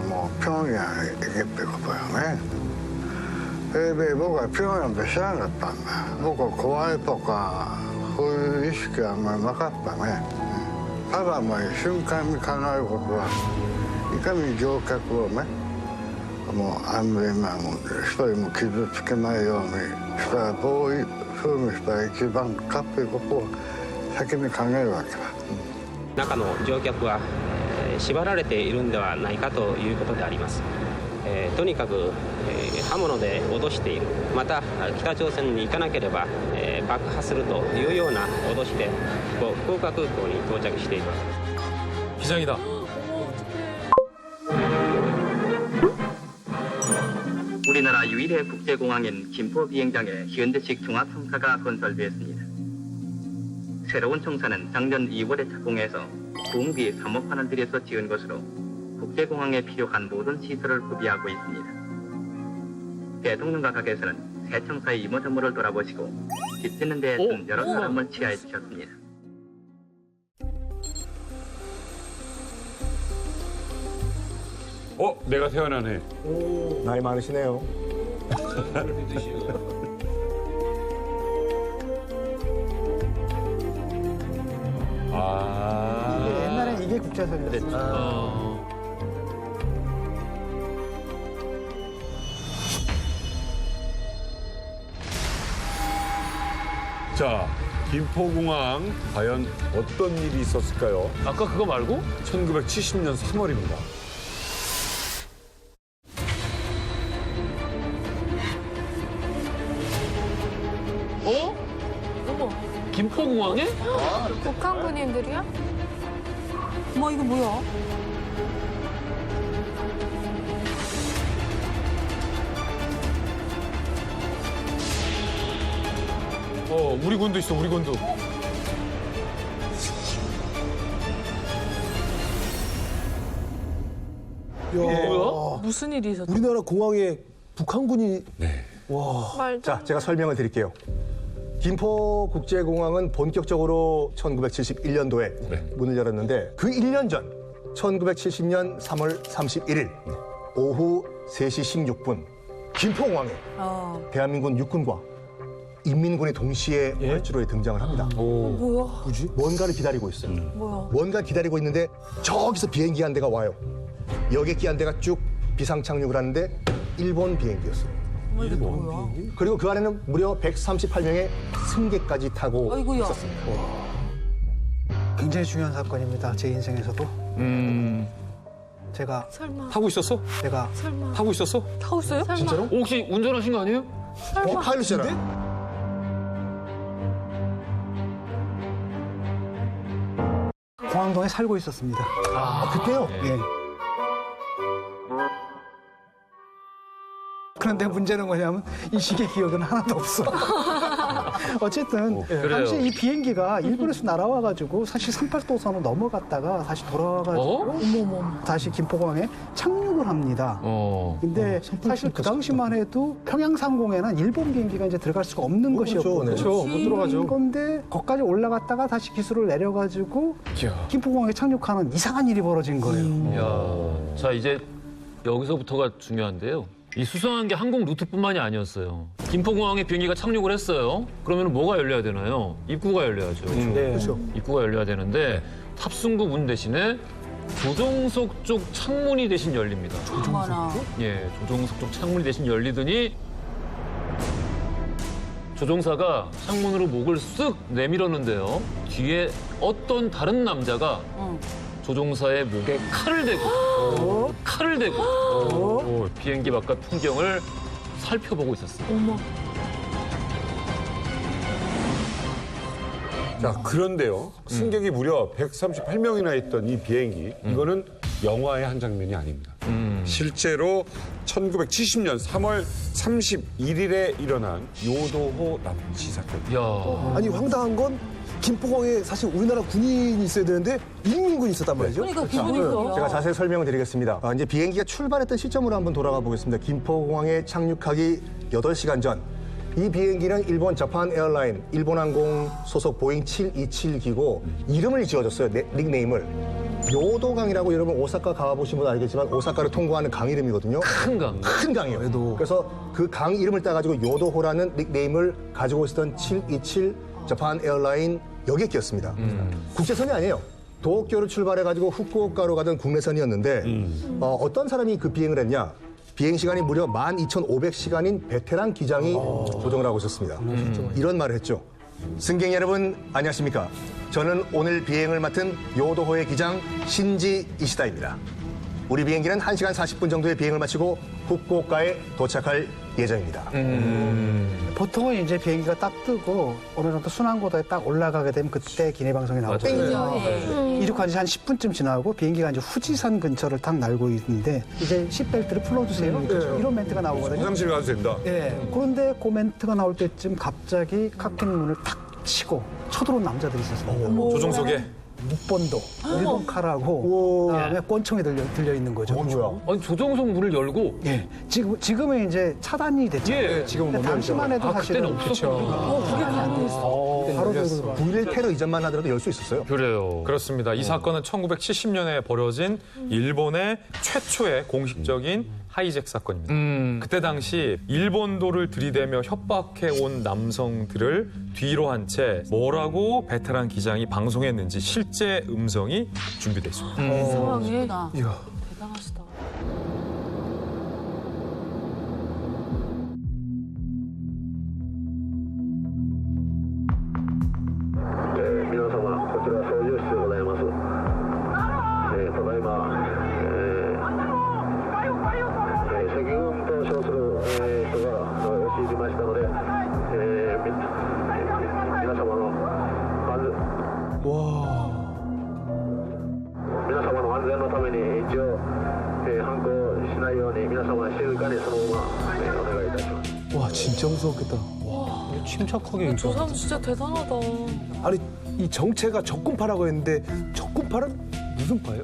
もう平壌へ行けってことよね。それで僕は平壌って知らなかったんだ。僕は怖いとかそういう意識はあんまりなかったね。ただもう瞬間に考えることはいかに乗客をねもう安全なので一人も傷つけないようにしたらどういうふうにしたら一番かっていうことを先に考えるわけだ。中の乗客は縛られているんではないかということであります。とにかく刃物で脅している、また北朝鮮に行かなければ爆破するというような脅しで福岡空港に到着しています。 기장이다. 우리나라 유일의 국제공항인 김포 비행장에 현대식 종합청사가 건설되었습니다. 새로운 청사는 작년 2월에 착공해서 부흥비 3억 원을 들여서 지은 것으로 국제공항에 필요한 모든 시설을 구비하고 있습니다. 대통령 각하께서는 새 청사의 이모저모를 돌아보시고 집 짓는 데 든 여러 사람을 치하해 주셨습니다. 내가 태어나네. 나이 많으시네요. 아. 옛날에 이게 국제선이었어요. 자, 김포공항 과연 어떤 일이 있었을까요? 아까 그거 말고? 1970년 3월입니다. 어? 어머, 김포공항에? 북한 군인들이야? 어머 이거 뭐야? 우리 군도 있어, 우리 군도. 뭐야? 무슨 일이 있었어? 우리나라 공항에 북한군이 네. 말도 자, 제가 설명을 드릴게요. 김포국제공항은 본격적으로 1971년도에 네. 문을 열었는데 그 1년 전 1970년 3월 31일 오후 3시 16분 김포공항에 대한민국 육군과 인민군이 동시에 활주로에 등장을 합니다. 뭐야? 뭐지? 뭔가를 기다리고 있어요. 뭐야? 뭔가 기다리고 있는데 저기서 비행기 한 대가 와요. 여객기 한 대가 쭉 비상 착륙을 하는데 일본 비행기였어요. 일본 뭐야? 그리고 그 안에는 무려 138명의 승객까지 타고 아이고야. 있었습니다. 굉장히 중요한 사건입니다. 제 인생에서도. 제가 설마 타고 있었어? 설마 타고 있었어? 타고 있어요? 설마 진짜로? 혹시 운전하신 거 아니에요? 파일럿이잖아. 공항동에 살고 있었습니다. 그때요? 예. 그런데 문제는 뭐냐면 이 시기의 기억은 하나도 없어. 어쨌든 당시 이 비행기가 일본에서 날아와가지고 사실 38도선을 넘어갔다가 다시 돌아와가지고 다시 김포공항에 착륙을 합니다. 근데 사실 그 당시만 해도 평양상공에는 일본 비행기가 이제 들어갈 수가 없는 것이었거든요. 그렇죠. 못 들어가죠. 건데 거기까지 올라갔다가 다시 기술을 내려가지고 김포공항에 착륙하는 이상한 일이 벌어진 거예요. 자, 이제 여기서부터가 중요한데요. 이 수상한 게 항공 루트뿐만이 아니었어요. 김포공항에 비행기가 착륙을 했어요. 그러면 뭐가 열려야 되나요? 입구가 열려야죠. 그렇죠. 입구가 열려야 되는데 탑승구 문 대신에 조종석 쪽 창문이 대신 열립니다. 예, 조종석 쪽 창문이 대신 열리더니 조종사가 창문으로 목을 쓱 내밀었는데요. 뒤에 어떤 다른 남자가 조종사의 목에 칼을 대고 비행기 바깥 풍경을 살펴보고 있었습니다. 어머 자, 그런데요. 승객이 무려 138명이나 있던 이 비행기, 이거는 영화의 한 장면이 아닙니다. 실제로 1970년 3월 31일에 일어난 요도호 납치 사건. 야, 아니 황당한 건 김포공항에 사실 우리나라 군인이 있어야 되는데 인민군이 있었단 말이죠. 그러니까 기분이 제가 자세히 설명을 드리겠습니다. 이제 비행기가 출발했던 시점으로 한번 돌아가 보겠습니다. 김포공항에 착륙하기 8시간 전 이 비행기는 일본 자판 에어라인, 일본항공 소속 보잉 727기고 이름을 지어줬어요. 닉네임을. 요도강이라고 여러분 오사카 가보신 분 알겠지만 오사카를 통과하는 강 이름이거든요. 큰 강. 큰 강이에요. 그래서 그 강 이름을 따가지고 요도호라는 닉네임을 가지고 있었던 727 자판 에어라인 여기에 끼었습니다. 국제선이 아니에요. 도쿄를 출발해가지고 후쿠오카로 가던 국내선이었는데 어떤 사람이 그 비행을 했냐. 비행 시간이 무려 12,500시간인 베테랑 기장이 조종을 하고 있었습니다. 이런 말을 했죠. 승객 여러분 안녕하십니까. 저는 오늘 비행을 맡은 요도호의 기장 신지 이시다입니다. 우리 비행기는 1시간 40분 정도의 비행을 마치고 후쿠오카에 도착할 예정입니다. 보통은 이제 비행기가 딱 뜨고 어느 정도 순환고도에 딱 올라가게 되면 그때 기내 방송이 나오죠. 이륙한 지 한 10분쯤 지나고 비행기가 이제 후지산 근처를 딱 날고 있는데 이제 시트벨트를 풀어주세요. 이런 멘트가 나오거든요. 화장실 가도 된다. 네. 그런데 그 멘트가 나올 때쯤 갑자기 칵핀 문을 탁 치고 쳐들어온 남자들이 있었어요. 조종석에 6번도, 1번 카라고 그다음에 권총이 들려 있는 거죠. 아니 조종석 문을 열고. 예. 지금은 이제 차단이 됐죠. 예. 지금은 당시만 해도 그때는 사실은 없었거든요. 그게 가능했어. 바로 9.11 테러 이전만 하더라도 열 수 있었어요. 그래요. 그렇습니다. 이 사건은 1970년에 벌어진 일본의 최초의 공식적인 하이잭 사건입니다. 그때 당시 일본도를 들이대며 협박해 온 남성들을 뒤로 한 채 뭐라고 베테랑 기장이 방송했는지 실제 음성이 준비돼 있습니다. 상황에 대단하시다. 와 진짜 무서웠겠다. 침착하게 저 사람 진짜 대단하다. 아니 이 정체가 적군파라고 했는데 적군파는 무슨 파예요?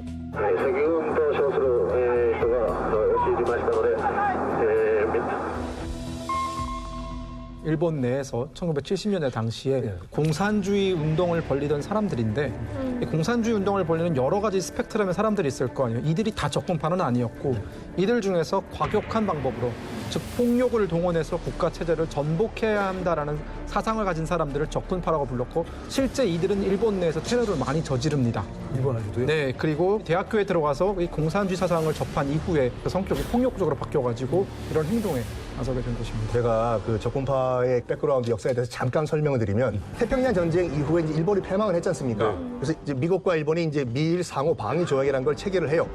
일본 내에서 1970년대 당시에 공산주의 운동을 벌리던 사람들인데 이 공산주의 운동을 벌리는 여러 가지 스펙트럼의 사람들이 있을 거 아니에요. 이들이 다 적군파는 아니었고 이들 중에서 과격한 방법으로 즉 폭력을 동원해서 국가 체제를 전복해야 한다라는 사상을 가진 사람들을 적군파라고 불렀고 실제 이들은 일본 내에서 테러를 많이 저지릅니다. 일본 아주도요? 네, 그리고 대학교에 들어가서 이 공산주의 사상을 접한 이후에 그 성격이 폭력적으로 바뀌어가지고 이런 행동에 나서게 된 것입니다. 제가 그 적군파의 백그라운드 역사에 대해서 잠깐 설명을 드리면 태평양 전쟁 이후에 이제 일본이 패망을 했지 않습니까? 그래서 이제 미국과 일본이 이제 미일 상호 방위 조약이라는 걸 체결을 해요.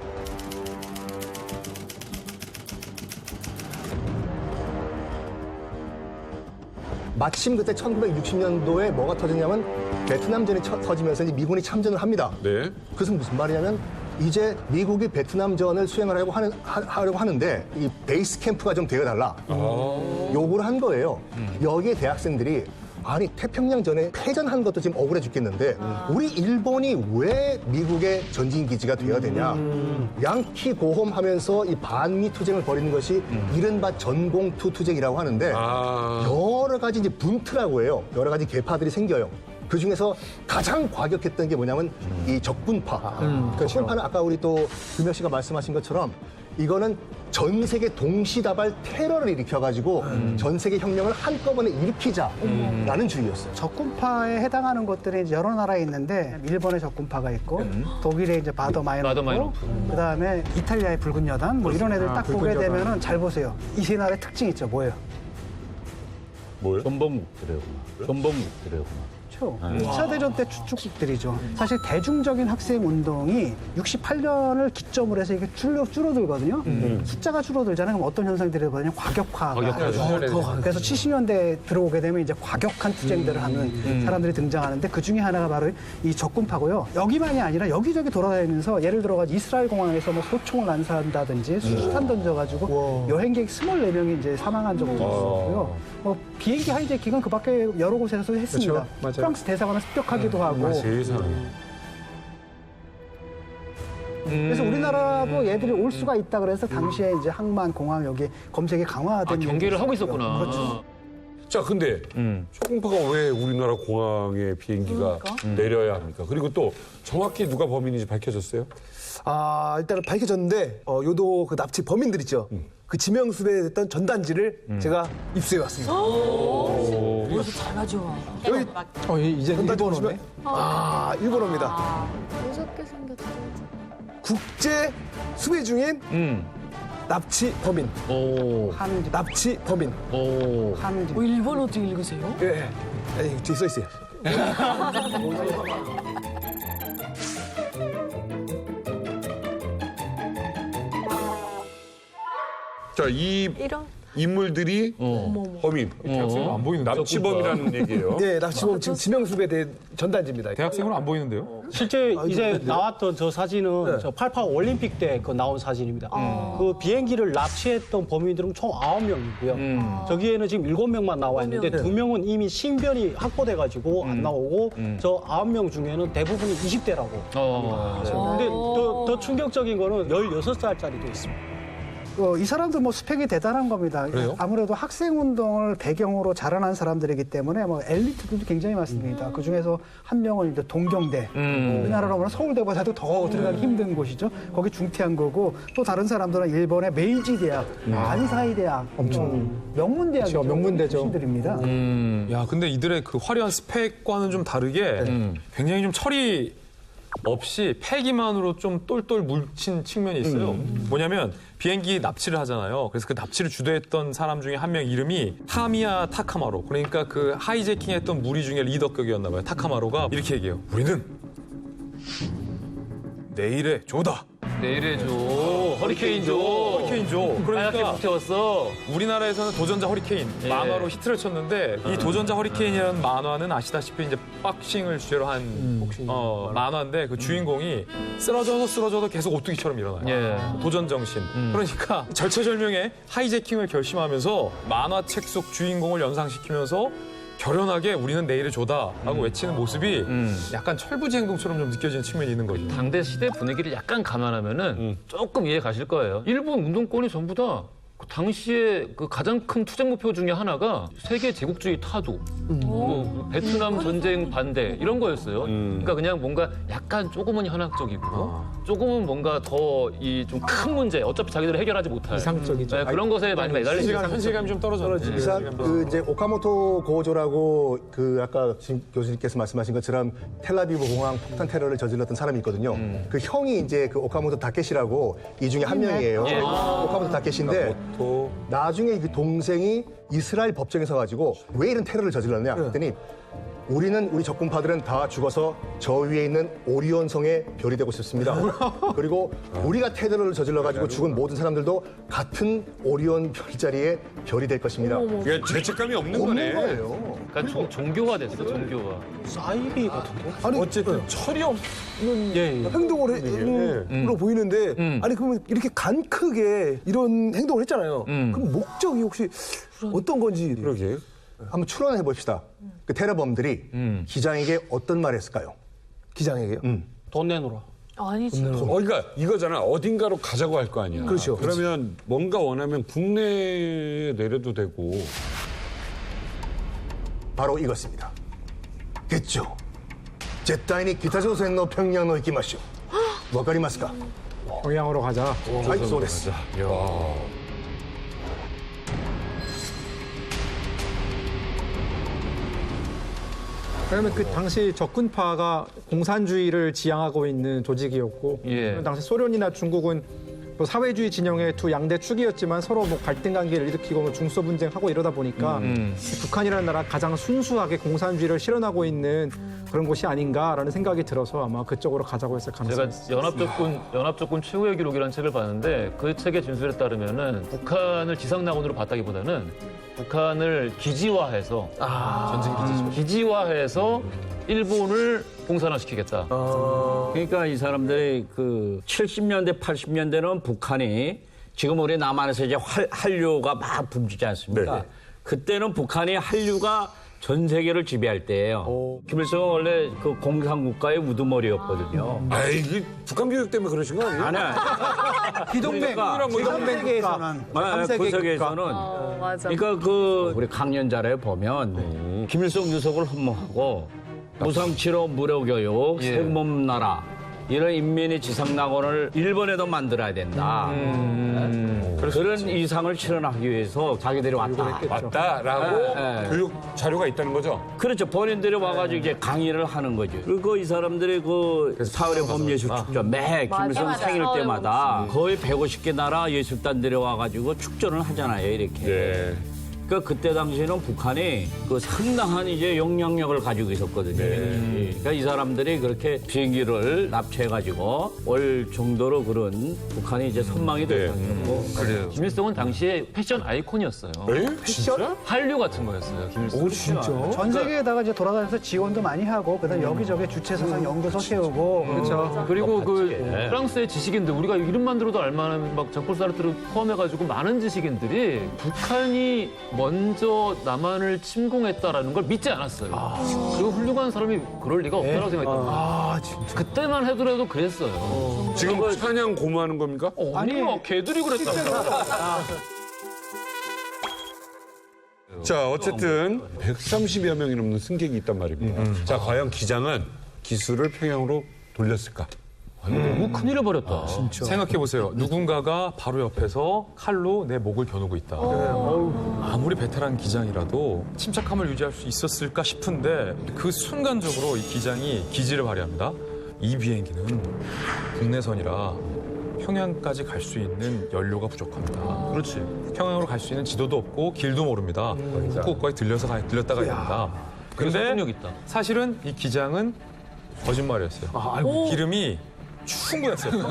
마침 그때 1960년도에 뭐가 터졌냐면 베트남전이 터지면서 이제 미군이 참전을 합니다. 네. 그래서 무슨 말이냐면 이제 미국이 베트남전을 수행하려고 하는데 이 베이스 캠프가 좀 되어달라 요구를 한 거예요. 여기에 대학생들이 아니 태평양전에 패전한 것도 지금 억울해 죽겠는데 우리 일본이 왜 미국의 전진 기지가 되어야 되냐. 양키 고홈하면서 이 반미 투쟁을 벌이는 것이 이른바 전공투 투쟁이라고 하는데 여러 가지 이제 분트라고 해요. 여러 가지 계파들이 생겨요. 그 중에서 가장 과격했던 게 뭐냐면 이 적군파. 적군파는 아까 우리 또 금혁 씨가 말씀하신 것처럼 이거는 전 세계 동시다발 테러를 일으켜가지고 전 세계 혁명을 한꺼번에 일으키자라는 주의였어요. 적군파에 해당하는 것들이 이제 여러 나라에 있는데 일본의 적군파가 있고 독일의 이제 바더마이너프, 그다음에 이탈리아의 붉은 여단 뭐 이런 애들 딱 보게 되면은 잘 보세요. 이 세 나라의 특징 있죠. 뭐예요? 전범국들이구나. 그렇죠. 2차 대전 때 추축국들이죠. 사실 대중적인 학생 운동이 68년을 기점으로 해서 이게 줄어들거든요. 숫자가 줄어들잖아요. 그럼 어떤 현상들이 벌어지냐? 과격화가. 그래서 70년대 들어오게 되면 이제 과격한 투쟁들을 하는 사람들이 등장하는데 그 중에 하나가 바로 이 적군파고요. 여기만이 아니라 여기저기 돌아다니면서 예를 들어가 이스라엘 공항에서 뭐 소총을 난사한다든지 수류탄 던져가지고 여행객 24명이 이제 사망한 적도 있었고요. 비행기 하이제킹은 그 밖에 여러 곳에서 했습니다. 그렇죠. 맞아요. 프랑스 대사관을 습격하기도 하고. 세상에. 그래서 우리나라도 얘들이 올 수가 있다 그래서 당시에 이제 항만, 공항 여기 검색이 강화된. 경계를 하고 있었구나. 그렇죠. 자, 근데 초공파가 왜 우리나라 공항에 비행기가 내려야 합니까? 그리고 또 정확히 누가 범인인지 밝혀졌어요? 일단은 밝혀졌는데 요도 그 납치 범인들 있죠. 그 지명수배에 됐던 전단지를 제가 입수해 왔습니다. 여기서 잘 가져와. 여기 이제 전단지 일본어네. 보시면 일본어입니다. 무섭게 생겼다. 국제 수배 중인 납치 범인. 납치 범인. 일본 어떻게 읽으세요? 예. 뒤에 써 있어요. 자, 이 인물들이 범인, 대학생은 안 보이는데. 납치범이라는 얘기예요. 네, 납치범 지금 지명수배 된 전단지입니다. 대학생은 안 보이는데요? 실제 이제 나왔던 저 사진은 저 88 올림픽 때 그 나온 사진입니다. 그 비행기를 납치했던 범인들은 총 9명이고요. 저기에는 지금 7명만 나와 있는데 2명은 이미 신변이 확보돼가지고 안 나오고 저 9명 중에는 대부분이 20대라고. 근데 더 충격적인 거는 16살짜리도 있습니다. 이 사람들 뭐 스펙이 대단한 겁니다. 그래요? 아무래도 학생 운동을 배경으로 자라난 사람들이기 때문에 뭐 엘리트들도 굉장히 많습니다. 그 중에서 한 명은 이제 동경대, 우리나라로 보면 서울대보다도 더 들어가기 힘든 곳이죠. 거기 중퇴한 거고 또 다른 사람들은 일본의 메이지 대학, 안사이 대학, 엄청 명문대학이죠. 명문대죠. 출신들입니다. 야, 근데 이들의 그 화려한 스펙과는 좀 다르게 굉장히 좀 철이 없이 패기만으로 좀 똘똘 뭉친 측면이 있어요. 뭐냐면 비행기 납치를 하잖아요. 그래서 그 납치를 주도했던 사람 중에 한 명 이름이 타미야 타카마로. 그러니까 그 하이제킹했던 무리 중에 리더격이었나 봐요. 타카마로가 이렇게 얘기해요. 우리는 내일의 조다. 내일의 조. 허리케인조. 허리케인조. 하얗게 그러니까 붙여왔어. 우리나라에서는 도전자 허리케인 만화로 히트를 쳤는데 이 도전자 허리케인이라는 만화는 아시다시피 이제 박싱을 주제로 한 만화인데 그 주인공이 쓰러져도 계속 오뚜기처럼 일어나요. 도전 정신. 그러니까 절체절명의 하이제킹을 결심하면서 만화책 속 주인공을 연상시키면서 결연하게 우리는 내일의 조다라고 외치는 모습이 약간 철부지 행동처럼 좀 느껴지는 측면이 있는 거죠. 당대 시대 분위기를 약간 감안하면은 조금 이해 가실 거예요. 일본 운동권이 전부 다 그 당시에 그 가장 큰 투쟁 목표 중에 하나가 세계 제국주의 타도, 뭐 베트남 전쟁 반대 이런 거였어요. 그러니까 그냥 뭔가 약간 조금은 현학적이고 조금은 뭔가 더 이 좀 큰 문제, 어차피 자기들이 해결하지 못할 이상적이죠. 네, 그런 것에 많이 매달리죠. 현실감이 좀 떨어졌네. 그 이제 오카모토 고조라고 그 아까 지금 교수님께서 말씀하신 것처럼 텔라비브 공항 폭탄 테러를 저질렀던 사람이 있거든요. 그 형이 이제 그 오카모토 다케시라고 이 중에 한 명이에요. 오카모토 다케시인데 나중에 그 동생이 이스라엘 법정에 서가지고 왜 이런 테러를 저질렀냐 했더니 우리는 우리 적군파들은 다 죽어서 저 위에 있는 오리온 성의 별이 되고 싶습니다. 그리고 우리가 테러를 저질러가지고 죽은 모든 사람들도 같은 오리온 별자리에 별이 될 것입니다. 그러니까 죄책감이 없는 없는 거네. 거예요. 그러니까 종교화 됐어, 종교화. 사이비 같은데? 아니 어쨌든 철이 없는 행동을 했는 걸로 보이는데 아니 그러면 이렇게 간 크게 이런 행동을 했잖아요. 그럼 목적이 혹시 어떤 건지 그러게. 한번 추론해 봅시다. 그 테러범들이 기장에게 어떤 말을 했을까요? 기장에게요. 돈 내놓으라. 아니지. 그러니까 이거잖아. 어딘가로 가자고 할 거 아니야. 그렇죠. 그러면 뭔가 원하면 국내에 내려도 되고. 바로 이것입니다. 됐죠. 絶対に北朝鮮の平壌の行きましょう。わかりますか? 평양으로 가자. はい、そうです。 그러면 그 당시 적군파가 공산주의를 지향하고 있는 조직이었고 그 당시 소련이나 중국은 또 사회주의 진영의 두 양대 축이었지만 서로 뭐 갈등 관계를 일으키고 뭐 중소 분쟁하고 이러다 보니까 북한이라는 나라 가장 순수하게 공산주의를 실현하고 있는 그런 곳이 아닌가라는 생각이 들어서 아마 그쪽으로 가자고 했을 가능성이 제가 있습니다. 연합적군 최후의 기록이라는 책을 봤는데 그 책의 진술에 따르면은 북한을 지상낙원으로 봤다기보다는 북한을 기지화해서 전쟁 기지죠. 기지화해서 일본을 공산화시키겠다. 그러니까 이 사람들이 그 70년대, 80년대는 북한이 지금 우리 남한에서 이제 한류가 막 붐비지 않습니까? 네네. 그때는 북한이 한류가 전 세계를 지배할 때예요. 김일성은 원래 그 공산국가의 우두머리였거든요. 아, 이게 북한 교육 때문에 그러신 거 아니에요? 아니야. 비동맹, 세계에서는 그 세계에서는 맞아. 그러니까 그 우리 강연자료에 보면 김일성 주석을 흠모하고 무상치료 무료교육, 세금 나라 이런 인민의 지상낙원을 일본에도 만들어야 된다. 그런 이상을 실현하기 위해서 자기들이 왔다라고 교육 자료가 있다는 거죠? 그렇죠. 본인들이 와가지고 이제 강의를 하는 거죠. 그리고 이 사람들이 그 사흘의 범예술 축전 매 김일성 맞아. 생일 사흘의 때마다 거의 150개 나라 예술단들이 와가지고 축전을 하잖아요. 이렇게. 네. 그러니까 그때 당시에는 북한이 그 상당한 이제 영향력을 가지고 있었거든요. 그러니까 이 사람들이 그렇게 비행기를 납치해가지고 올 정도로 그런 북한이 이제 선망이 됐었고. 그래요. 김일성은 당시에 패션 아이콘이었어요. 진짜? 한류 같은 거였어요. 김일성. 진짜? 전 세계에다가 이제 돌아다니면서 지원도 많이 하고 그다음 여기저기 주최사상 연구소 세우고 그렇죠. 그리고 그 프랑스의 지식인들 우리가 이름만 들어도 알만한 막 장폴 사르트를 포함해가지고 많은 지식인들이 북한이 먼저 남한을 침공했다라는 걸 믿지 않았어요. 그 훌륭한 사람이 그럴 리가 없다고 생각했단 진짜. 그때만 하더라도 그랬어요. 지금 찬양 고무하는 겁니까? 아니요, 걔들이 그랬다. 자, 어쨌든 130여 명이 넘는 승객이 있단 말입니다. 자, 과연 기장은 기술을 평양으로 돌렸을까? 너무 큰일을 벌였다. 생각해보세요. 누군가가 바로 옆에서 칼로 내 목을 겨누고 있다. 아무리 베테랑 기장이라도 침착함을 유지할 수 있었을까 싶은데 그 순간적으로 이 기장이 기지를 발휘합니다. 이 비행기는 국내선이라 평양까지 갈 수 있는 연료가 부족합니다. 그렇지. 평양으로 갈 수 있는 지도도 없고 길도 모릅니다. 후쿠오카에 들렸다가 해야 됩니다. 근데 설득력 있다. 사실은 이 기장은 거짓말이었어요. 기름이 충분했어요.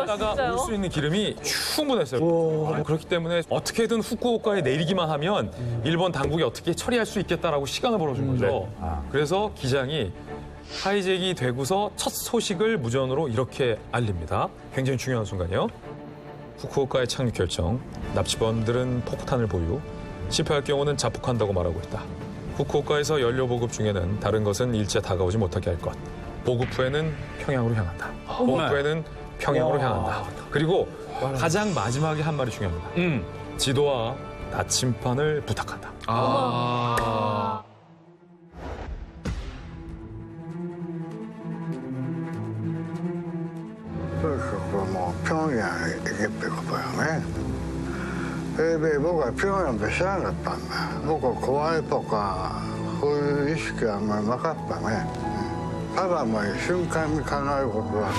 갔다가 올 수 있는 기름이 충분했어요. 그렇기 때문에 어떻게든 후쿠오카에 내리기만 하면 일본 당국이 어떻게 처리할 수 있겠다라고 시간을 벌어준 거죠. 그래서 기장이 하이잭이 되고서 첫 소식을 무전으로 이렇게 알립니다. 굉장히 중요한 순간이요. 후쿠오카의 착륙 결정. 납치범들은 폭탄을 보유. 실패할 경우는 자폭한다고 말하고 있다. 후쿠오카에서 연료 보급 중에는 다른 것은 일제 다가오지 못하게 할 것. 보급 후에는 평양으로 향한다. 보급 후에는 평양으로 향한다. 그리고 가장 마지막에 한 말이 중요합니다. 지도와 나침판을 부탁한다. 뭐 평양에 있겠고 봐요.僕は平壌って知らなかったんだ。僕は怖いとかそういう意識はあんまりなかったね。ただもう瞬間に考えることは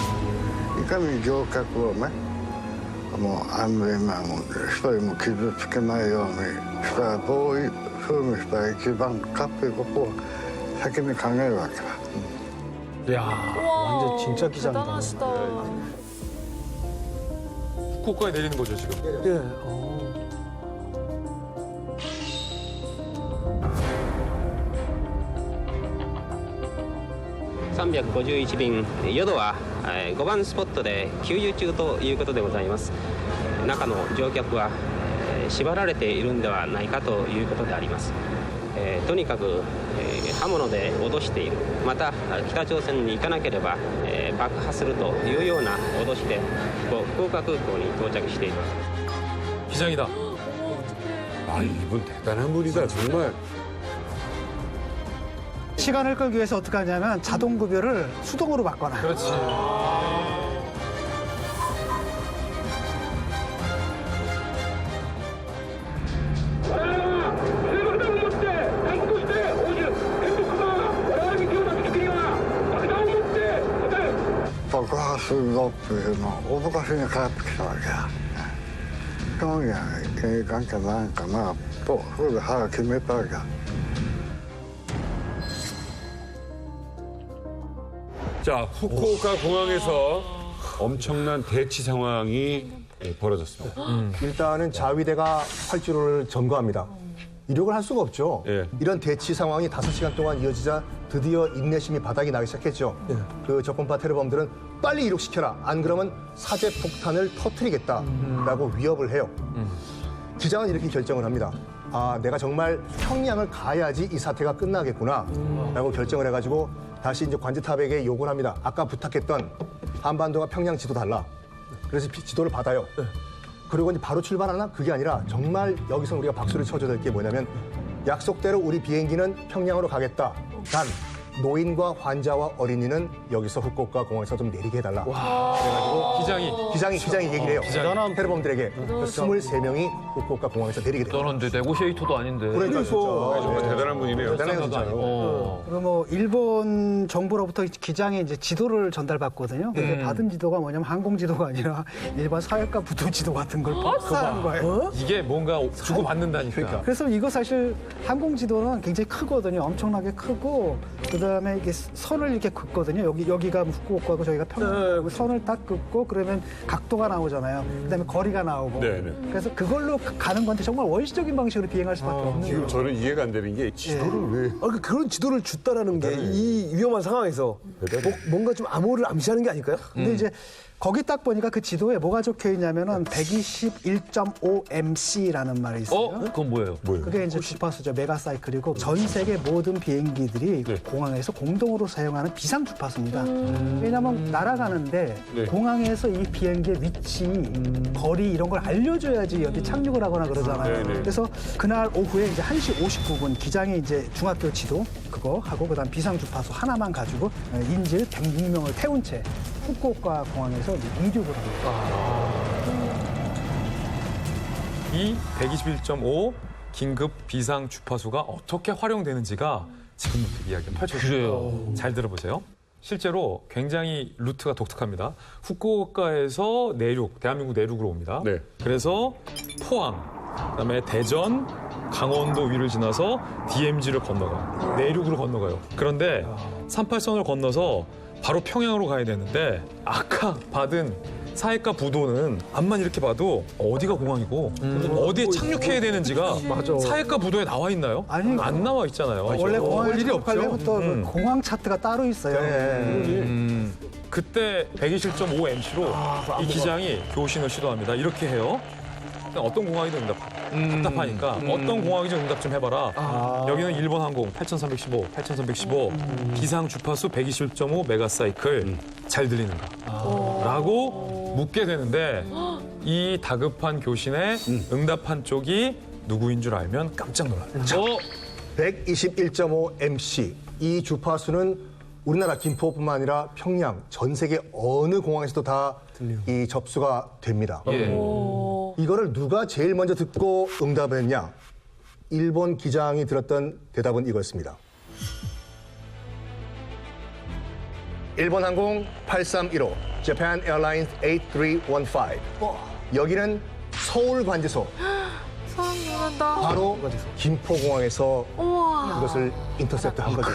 いかに乗客をねもう安全なもんで一人も傷つけないようにしたらどういうふうにしたら一番かっていうことを先に考えるわけだ。 이야, 완전 진짜 기장이다. 대단하시다. 후쿠오카에 내리는 거죠, 지금. 예. 351便淀は5番スポットで給油中ということでございます。中の乗客は縛られているんではないかということであります。とにかく刃物で脅している。また北朝鮮に行かなければ爆破するというような脅しで福岡空港に到着しています。 기장이다. 아, 이분 대단한 분이다, 정말. 시간을 끌기 위해서 어떻게 하냐면 자동 급여를 수동으로 바꿔놔요. 그렇지.爆破するぞっていうのを脅かしに帰ってきたわけや。평양에経営関係ないかなとそれで腹決めたわけや。 자, 후쿠오카 공항에서 엄청난 대치 상황이 벌어졌습니다. 일단은 자위대가 활주로를 점거합니다. 이력을 할 수가 없죠. 예. 이런 대치 상황이 5시간 동안 이어지자 드디어 인내심이 바닥이 나기 시작했죠. 그 적군파 테러범들은 빨리 이륙시켜라. 안 그러면 사제 폭탄을 터뜨리겠다라고 위협을 해요. 기장은 이렇게 결정을 합니다. 내가 정말 평양을 가야지 이 사태가 끝나겠구나라고 결정을 해가지고 다시 이제 관제탑에게 요구를 합니다. 아까 부탁했던 한반도가 평양 지도 달라. 그래서 지도를 받아요. 그리고 이제 바로 출발하나? 그게 아니라 정말 여기서 우리가 박수를 쳐줘야 될 게 뭐냐면 약속대로 우리 비행기는 평양으로 가겠다. 단 노인과 환자와 어린이는 여기서 후쿠오카 공항에서 좀 내리게 해달라. 그래가지고 기장이 얘기를 해요. 기장이. 테러범들에게 23명이 후쿠오카 공항에서 내리게 돼요. 저런데 네고시에이터도 아닌데. 그러니까 정말 대단한 분이네요. 대단해요, 진짜요. 그리고 뭐 일본 정부로부터 기장에 이제 지도를 전달받거든요. 근데 받은 지도가 뭐냐면 항공 지도가 아니라 일반 사회과 부도 지도 같은 걸 받는 거예요. 이게 뭔가 주고 받는다니까. 그래서 이거 사실 항공 지도는 굉장히 크거든요. 엄청나게 크고 그다음에 이게 선을 이렇게 긋거든요. 여기가 후쿠오카고 저기가 평양. 선을 딱 긋고 그러면 각도가 나오잖아요. 그다음에 거리가 나오고. 네네. 그래서 그걸로 가는 건데 정말 원시적인 방식으로 비행할 수밖에 없는 지금 거예요. 저는 이해가 안 되는 게 지도를 왜 그런 지도를 줬다라는 게 이 위험한 상황에서 뭔가 좀 암호를 암시하는 게 아닐까요? 근데 이제 거기 딱 보니까 그 지도에 뭐가 적혀 있냐면은 121.5mc라는 말이 있어요. 그건 뭐예요? 그게 이제 주파수죠. 메가사이클이고 전 세계 모든 비행기들이 공항에서 공동으로 사용하는 비상 주파수입니다. 왜냐하면 날아가는데 공항에서 이 비행기의 위치, 거리 이런 걸 알려줘야지 어디 착륙을 하거나 그러잖아요. 그래서 그날 오후에 이제 1시 59분 기장에 이제 중학교 지도 그거 하고 그다음 비상 주파수 하나만 가지고 인질 106명을 태운 채 후쿠오카 공항에서 이륙을 합니다. 이 121.5 긴급 비상 주파수가 어떻게 활용되는지가 지금부터 이야기를 펼쳐줄게요. 잘 들어보세요. 실제로 굉장히 루트가 독특합니다. 후쿠오카에서 대한민국 내륙으로 옵니다. 그래서 포항, 그다음에 대전, 강원도 위를 지나서 DMZ를 건너가요. 내륙으로 건너가요. 그런데 38선을 건너서 바로 평양으로 가야 되는데 아까 받은 사해과 부도는 앞만 이렇게 봐도 어디가 공항이고 어디에 착륙해야 되는지가 사해과 부도에 나와 있나요? 아니, 안 나와 있잖아요. 원래 공항에 착륙하려부터 공항 차트가 따로 있어요. 그때 121.5mc로 이 기장이 교신을 시도합니다. 이렇게 해요. 어떤 공항이든 답답하니까 어떤 공항이든 응답 좀 해봐라. 여기는 일본 항공 8315 비상 주파수 121.5 메가사이클 잘 들리는가? 라고 묻게 되는데 이 다급한 교신에 응답한 쪽이 누구인 줄 알면 깜짝 놀라요. 121.5mc. 이 주파수는 우리나라 김포뿐만 아니라 평양, 전 세계 어느 공항에서도 다 이 접수가 됩니다. 이거를 누가 제일 먼저 듣고 응답을 했냐? 일본 기장이 들었던 대답은 이거였습니다. 일본 항공 8315, Japan Airlines 8315. 여기는 서울 관제소. 바로 김포공항에서 이것을 인터셉트한 거죠.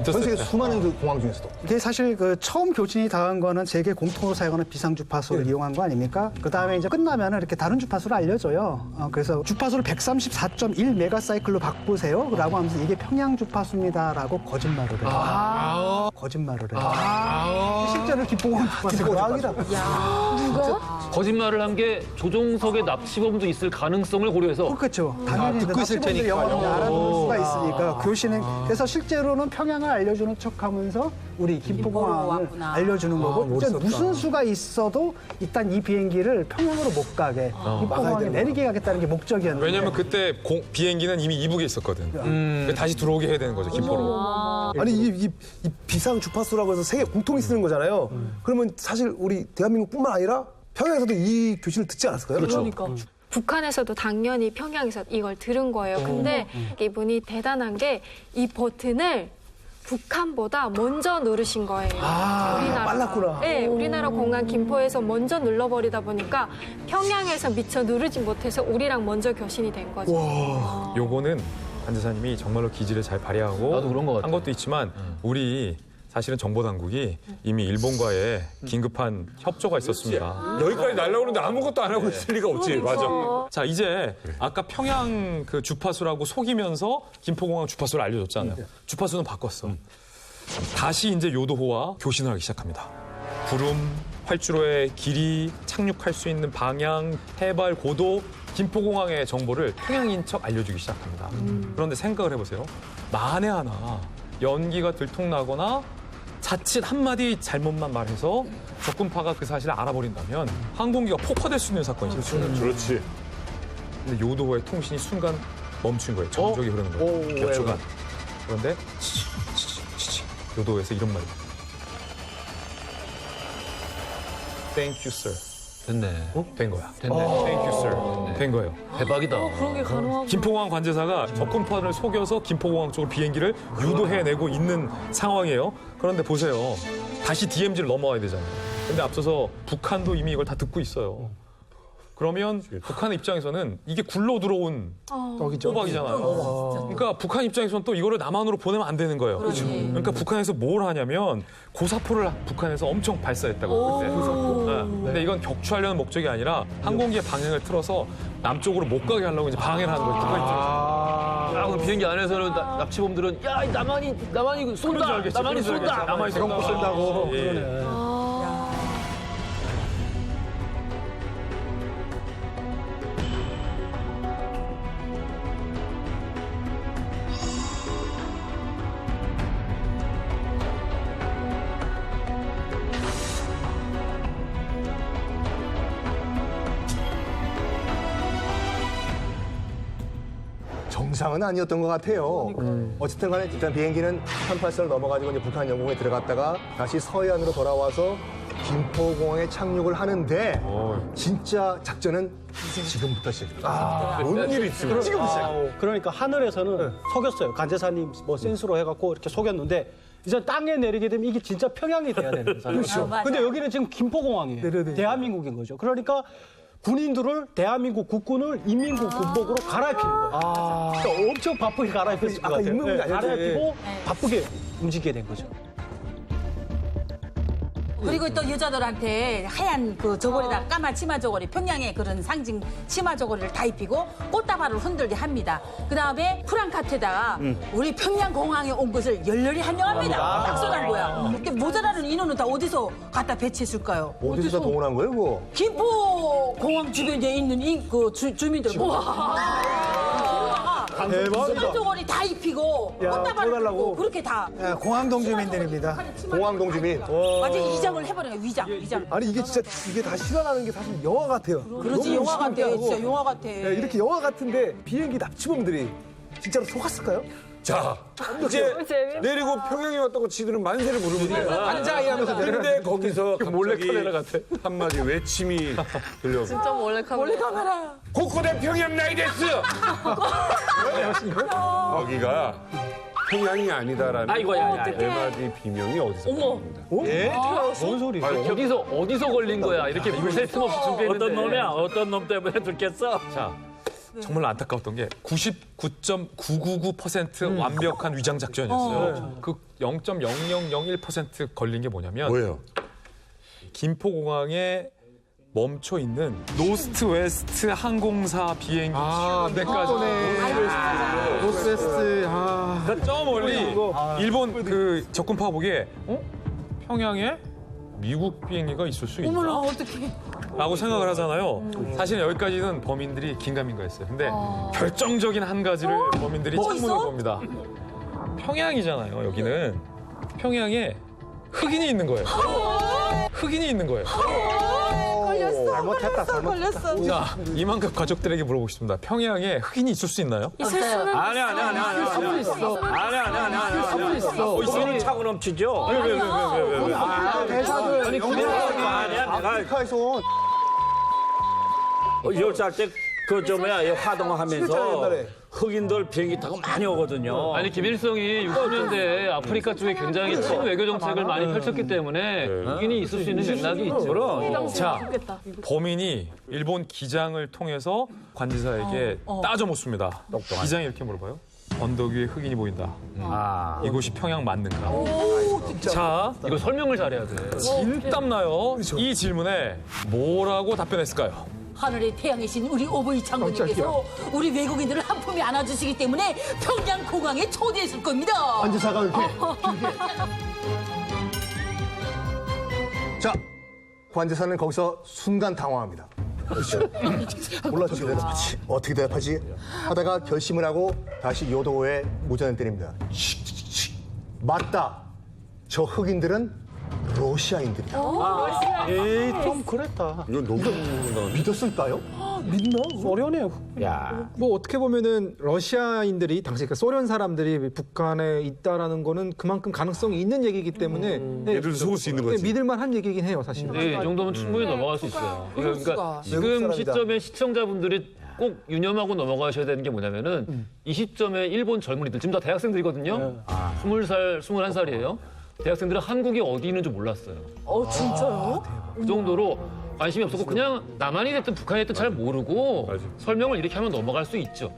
전 세계 수많은 그 공항 중에서도. 이게 사실 그 처음 교신이 당한 거는 세계 공통으로 사용하는 비상 주파수를 이용한 거 아닙니까? 그 다음에 이제 끝나면은 이렇게 다른 주파수를 알려줘요. 그래서 주파수를 134.1 메가사이클로 바꾸세요라고 하면서 이게 평양 주파수입니다라고 거짓말을 해요. 거짓말을 해요. 실제로 김포공항 주파수가 누가? 거짓말을 한 게 조종석의 납치범도 있을 가능성을 고려해서. 그렇죠. 당연히 듣고 있을 테니까. 영어를 알아볼 수가 있으니까 교신은 그래서 실제로는 평양을 알려주는 척하면서 우리 김포공항을 알려주는 거고 진짜 무슨 수가 있어도 일단 이 비행기를 평양으로 못 가게 김포공항에 내리게 하겠다는 게 목적이었는데 왜냐면 그때 비행기는 이미 이북에 있었거든. 다시 들어오게 해야 되는 거죠, 김포로. 아니 이 비상 주파수라고 해서 세계 공통이 쓰는 거잖아요. 그러면 사실 우리 대한민국뿐만 아니라 평양에서도 이 교신을 듣지 않았을까요? 그러니까. 북한에서도 당연히 평양에서 이걸 들은 거예요. 근데 이분이 대단한 게 이 버튼을 북한보다 먼저 누르신 거예요. 우리나라. 빨랐구나. 네, 우리나라 공항 김포에서 먼저 눌러버리다 보니까 평양에서 미처 누르지 못해서 우리랑 먼저 교신이 된 거죠. 요거는 안 지사님이 정말로 기지를 잘 발휘하고 나도 그런 것 같아. 한 것도 있지만 우리 사실은 정보당국이 이미 일본과의 긴급한 협조가 있었습니다. 여기까지 날라오는데 아무것도 안 하고 있을 리가 없지. 맞아. 자, 이제 아까 평양 그 주파수라고 속이면서 김포공항 주파수를 알려줬잖아요. 주파수는 바꿨어. 다시 이제 요도호와 교신을 하기 시작합니다. 구름, 활주로의 길이, 착륙할 수 있는 방향, 해발, 고도, 김포공항의 정보를 평양인 척 알려주기 시작합니다. 그런데 생각을 해보세요. 만에 하나 연기가 들통나거나 자칫 한마디 잘못만 말해서 적군파가 그 사실을 알아버린다면 항공기가 폭파될 수 있는 사건이죠. 그렇지. 근데 요도와의 통신이 순간 멈춘 거예요. 정적이 흐르는 거예요. 몇 초간. 그런데 요도에서 이런 말이 Thank you, sir. 됐네. 된 거야. 됐네. Thank you, sir. 된 거예요. 대박이다. 그런 게 가능하고. 김포공항 관제사가 적군파를 속여서 김포공항 쪽으로 비행기를 유도해내고 있는 상황이에요. 그런데 보세요. 다시 DMZ를 넘어와야 되잖아요. 근데 앞서서 북한도 이미 이걸 다 듣고 있어요. 그러면 북한의 입장에서는 이게 굴러 들어온 호박이잖아요. 그러니까 북한 입장에서는 또 이거를 남한으로 보내면 안 되는 거예요. 그러니까 북한에서 뭘 하냐면 고사포를 북한에서 엄청 발사했다고 그때. 근데 이건 격추하려는 목적이 아니라 항공기의 방향을 틀어서 남쪽으로 못 가게 하려고 이제 방해를 하는 거예요. 북한 입장에서. 그럼 비행기 안에서는 납치범들은 야, 남한이 쏜다. 남한이 쏜다. 남한이 쏜다고. 예. 정상은 아니었던 것 같아요. 어쨌든 간에 일단 비행기는 38선을 넘어가지고 이제 북한 영공에 들어갔다가 다시 서해안으로 돌아와서 김포공항에 착륙을 하는데 진짜 작전은 지금부터 시작입니다. 뭔 일이 있어요? 지금부터 시작. 그러니까 하늘에서는 속였어요. 간제사님 뭐 센스로 해갖고 이렇게 속였는데 이제 땅에 내리게 되면 이게 진짜 평양이 돼야 되는 거잖아요. 그렇죠. 근데 여기는 지금 김포공항이에요. 대한민국인 거죠. 그러니까 군인들을 대한민국 국군을 인민국 군복으로 갈아입히는 거예요. 그러니까 엄청 바쁘게 갈아입혔을 것 같아요. 인민국이 아니었지. 갈아입히고 바쁘게 움직이게 된 거죠. 그리고 또 여자들한테 하얀 그 저고리다 까만 치마 저고리, 평양의 그런 상징 치마 저고리를 다 입히고 꽃다발을 흔들게 합니다. 그 다음에 프랑카트에다가 우리 평양 공항에 온 것을 열렬히 환영합니다. 박수 난 거야. 근데 모자라는 인원은 다 어디서 갖다 배치했을까요? 어디서 동원한 거예요, 그거? 김포 공항 주변에 있는 그 주민들. 대박이다. 치마 저고리 다 입히고 꽃다발을 입고 그렇게 다. 공항동 주민들입니다. 공항동 주민. 완전 위장을 해버려요. 위장. 아니 이게 진짜 이게 다 실현하는 게 사실 영화 같아요. 그렇지, 너무 영화 같아. 신기하고. 진짜 영화 같아. 네, 이렇게 영화 같은데 비행기 납치범들이 진짜로 속았을까요? 자, 이제 내리고 평양에 왔다고 지들은 만세를 부르는데 안자이 하면서 근데 거기서 몰래 갑자기 카메라 같아. 한마디 외침이 들려. 진짜 몰래 카메라. 고코대 평양 나이데스! 거기가 평양이 아니다라는 네 마디 비명이 어디서 나옵니다. 뭔 소리예요? 어디서 걸린 거야? 이렇게 물샐 틈 없이 준비했는데. 어떤 놈이야? 어떤 놈 때문에 들켰어? 자, 정말 안타까웠던 게 99.999% 완벽한 위장 작전이었어요. 그 0.0001% 걸린 게 뭐냐면 뭐예요? 김포공항에 멈춰 있는 노스트 웨스트 항공사 비행기 데까지 노스웨스트. 그러니까 저 멀리 일본 그 적군파가 보기에 평양에 미국 비행기가 있을 수 있나? 어머나, 어떡해. 라고 생각을 하잖아요. 사실은 여기까지는 범인들이 긴가민가했어요. 근데 결정적인 한 가지를 범인들이 창문을 봅니다. 평양이잖아요. 여기는 평양에 흑인이 있는 거예요. 흑인이 있는 거예요. 잘못했다. 자, 이만갑 가족들에게 물어보고 싶습니다. 평양에 흑인이 있을 수 있나요? 아니. 이거는 차고 넘치죠? 왜? 아니, 아프리카에서 온 10살 때 그 화동하면서 흑인들 비행기 타고 많이 오거든요. 아니 김일성이 60년대 아프리카 쪽에 굉장히 친외교 정책을 많이 펼쳤기 때문에 흑인이 있을 수 있는 맥락이 있죠. 자, 범인이 일본 기장을 통해서 관제사에게 따져 묻습니다. 기장이 이렇게 물어봐요. 언덕 위에 흑인이 보인다. 이곳이 평양 맞는가? 자, 이거 설명을 잘해야 돼. 진땀나요. 이 질문에 뭐라고 답변했을까요? 하늘의 태양이신 우리 오보이 장군님께서 우리 외국인들을 한 품에 안아주시기 때문에 평양 공항에 초대했을 겁니다. 관제사가 이렇게. 자, 관제사는 거기서 순간 당황합니다. 몰랐죠. 어떻게 대답하지? 하다가 결심을 하고 다시 요도호에 무전을 때립니다. 맞다. 저 흑인들은 러시아인들이다. 에이, 좀 그랬다. 이건 너무 믿었을까요? 믿나? 소련이에요. 야. 뭐 어떻게 보면은 러시아인들이 당시 그 소련 사람들이 북한에 있다라는 거는 그만큼 가능성이 있는 얘기이기 때문에 얘들 속을 수 있는 거지. 믿을만한 얘기이긴 해요, 사실. 네, 이 정도면 충분히 넘어갈 수 있어요. 그러니까 지금 시점에 시청자분들이 꼭 유념하고 넘어가셔야 되는 게 뭐냐면은 이 시점에 일본 젊은이들 지금 다 대학생들이거든요. 20살, 21살이에요. 대학생들은 한국이 어디 있는지 몰랐어요. 진짜요? 그 정도로 관심이 없었고 그냥 남한이 됐든 북한이 됐든 잘 모르고 설명을 이렇게 하면 넘어갈 수 있죠.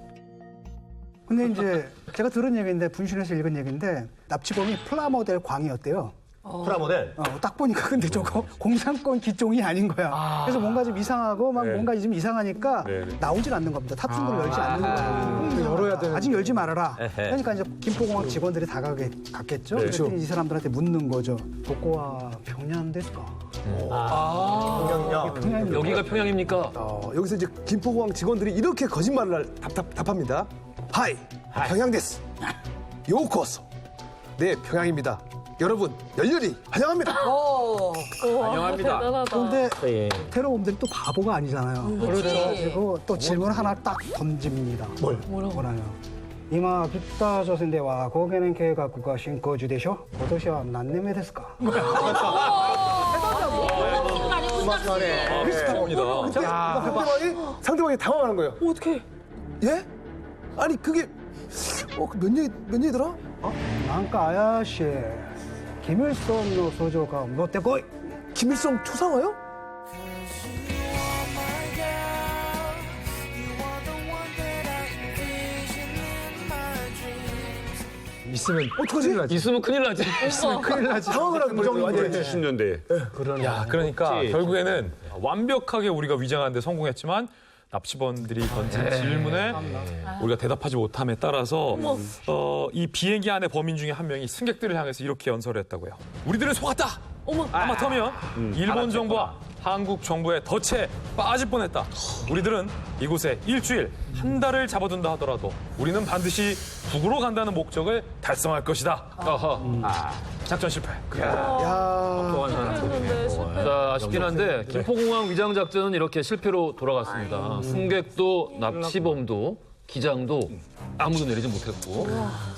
근데 이제 제가 들은 얘기인데 분신에서 읽은 얘기인데 납치범이 플라모델 광이었대요. 프라모델. 딱 보니까 근데 저거 공산권 기종이 아닌 거야. 그래서 뭔가 좀 이상하고 막 뭔가 좀 이상하니까 나오질 않는 겁니다. 탑승구를 열지 않는 거예요. 열어야 되는. 아직 열지 말아라. 그러니까 이제 김포공항 직원들이 갔겠죠. 그랬더니 이 사람들한테 묻는 거죠. 도코와 평양 데스까? 평양이요. 여기가 평양입니까? 여기서 이제 김포공항 직원들이 이렇게 거짓말을 답합니다. 하이, 평양 데스. 요코소. 네, 평양입니다. 여러분, 열렬히 환영합니다. 환영합니다. 그런데 테러범들이 또 바보가 아니잖아요. 그리고 또 질문 하나 딱 던집니다. 뭐라요? 이마北朝鮮では高原計画が進行中でしょ? 今年は何年目ですか? 상대방이 당황하는 거예요. 어떻게? 예? 아니 그게 몇 년이더라? なんか怪しい. 김일성の소조가持ってこい. 김일성 초상화요? 있으면 어떡하지? 큰일 나지. 있으면 큰일 나지. 있으면 큰일 나지. 당황을 하는 거죠. 완전히. 70년대. 야, 그러니까 결국에는 완벽하게 우리가 위장하는데 성공했지만 납치범들이 던진 질문에 우리가 대답하지 못함에 따라서 이 비행기 안에 범인 중에 한 명이 승객들을 향해서 이렇게 연설을 했다고요. 우리들은 속았다. 아마터면 일본 정부와 한국 정부의 덫에 빠질 뻔했다. 우리들은 이곳에 일주일, 한 달을 잡아둔다 하더라도 우리는 반드시 북으로 간다는 목적을 달성할 것이다. 작전 실패. 자, 아쉽긴 한데 김포공항 위장 작전은 이렇게 실패로 돌아갔습니다. 승객도 납치범도 기장도 아무도 내리지 못했고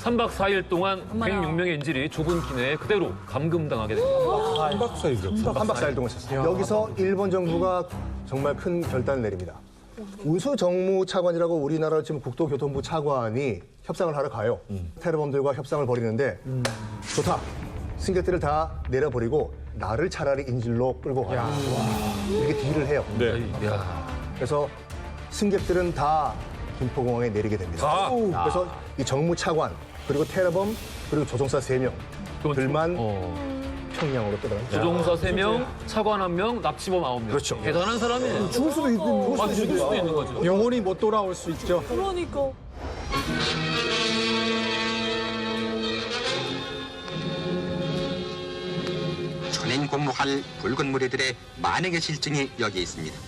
3박 4일 동안 106명의 인질이 좁은 기내에 그대로 감금당하게 됩니다. 3박 4일이요? 3박 4일 동안 했어요. 여기서 일본 정부가 정말 큰 결단을 내립니다. 운수 정무 차관이라고 우리나라 지금 국토교통부 차관이 협상을 하러 가요. 테러범들과 협상을 벌이는데 좋다. 승객들을 다 내려버리고 나를 차라리 인질로 끌고 가라. 이렇게 딜을 해요. 그래서 승객들은 다 김포공항에 내리게 됩니다. 그래서 이 정무 차관 그리고 테러범 그리고 조종사 3명 들만 평양으로 떠나갑니다. 조종사 3명, 차관 1명, 납치범 9명. 그렇죠. 대단한 사람이에요. 죽을 수도 있는 죽을 수도 있는 거죠. 영원히 못 돌아올 수 있죠. 그러니까. 전행 공모할 붉은 무리들의 만행의 실증이 여기 있습니다.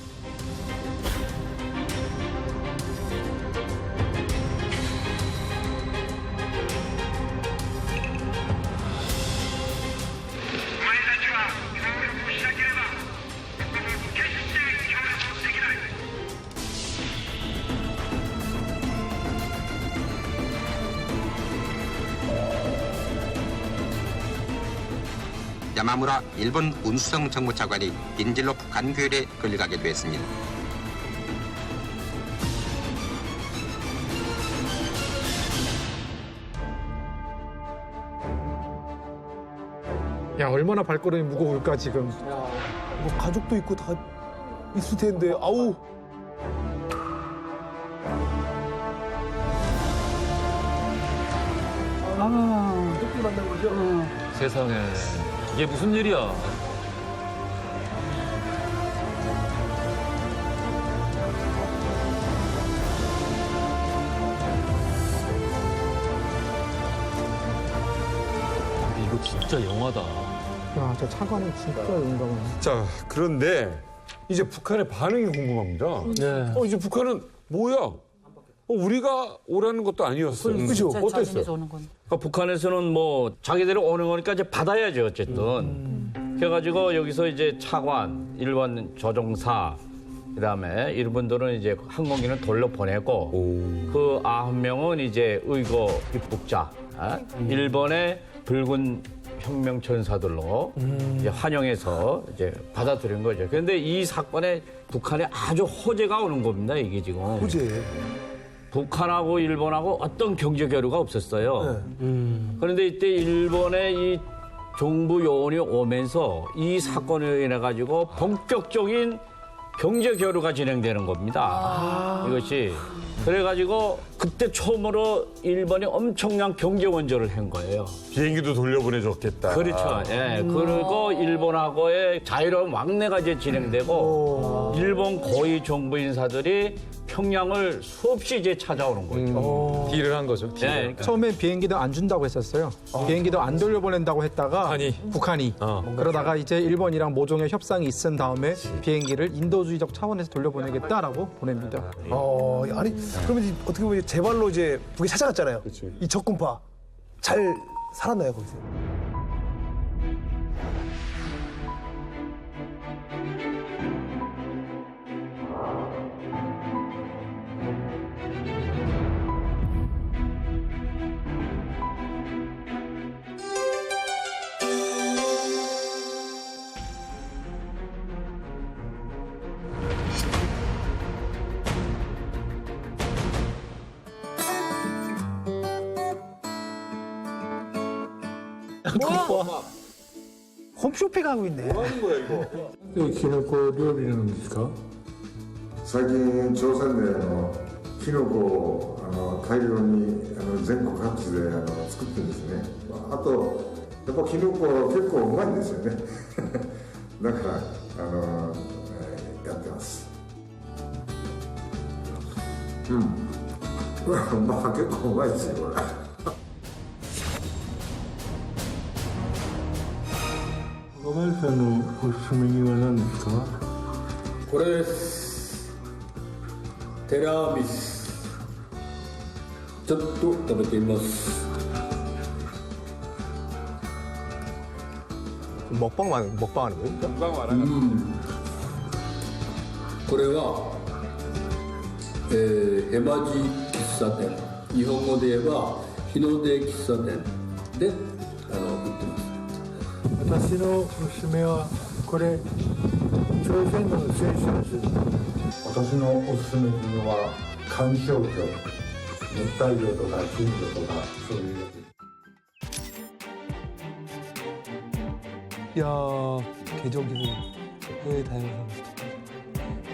야마무라 일본 운수성 정무차관이 인질로 북한 교열에 끌려가게 됐습니다. 야, 얼마나 발걸음이 무거울까 지금. 뭐 가족도 있고 다 있을 텐데 아우. 어떻게 만난 거죠? 세상에. 이게 무슨 일이야. 근데 이거 진짜 영화다. 야, 저 차관은 진짜 용감하네. 자, 그런데 이제 북한의 반응이 궁금합니다. 네. 이제 북한은 뭐야? 우리가 오라는 것도 아니었어요. 그죠? 어땠어요? 그러니까 북한에서는 뭐 자기들이 오는 거니까 이제 받아야죠 어쨌든. 그래가지고 여기서 이제 차관, 일본 조종사, 그다음에 일본들은 이제 항공기는 돌려보내고 그 9명은 이제 의거 입국자, 일본의 붉은 혁명 전사들로 이제 환영해서 이제 받아들인 거죠. 그런데 이 사건에 북한에 아주 호재가 오는 겁니다. 이게 지금. 호재. 북한하고 일본하고 어떤 경제 교류가 없었어요. 그런데 이때 일본의 이 정부 요원이 오면서 이 사건으로 인해 가지고 본격적인 경제 교류가 진행되는 겁니다. 이것이 그래가지고 그때 처음으로 일본이 엄청난 경제 원조를 한 거예요. 비행기도 돌려보내줬겠다. 그렇죠. 예. 그리고 일본하고의 자유로운 왕래가 이제 진행되고 일본 고위 정부 인사들이 평양을 수없이 이제 찾아오는 거죠. 딜을 한 거죠. 딜을. 처음엔 비행기도 안 준다고 했었어요. 비행기도 안 돌려보낸다고 했다가 북한이. 그러다가 이제 일본이랑 모종의 협상이 있은 다음에 비행기를 인도주의적 차원에서 돌려보내겠다라고 보냅니다. 아니 그러면 이제 어떻게 보면 제 발로 이제 북에 찾아갔잖아요. 이 적군파 잘 살았나요 거기서? 뭐야? 홈쇼핑 하고 있네. 뭐 하는 거야 이거? キノコ料理なんですか？最近朝鮮でキノコを大量に全国各地で作ってるんですね。あとやっぱキノコ結構うまいんですよね。だからやってます。まあ結構うまいですよこれ。 若林さんのおすすめ煮は何ですか？これです。テラミス。ちょっと食べてみます。 먹방하는 거예요? 금방 말하는 これは、エマジ喫茶店。日本語で言えば日の出喫茶店で売ってます。 私のおすすめはこれ朝鮮の選手です。私のおすすめというのは干渉魚、熱帯魚とか金魚とかそういうやつ。 야 개적이고 그 다양한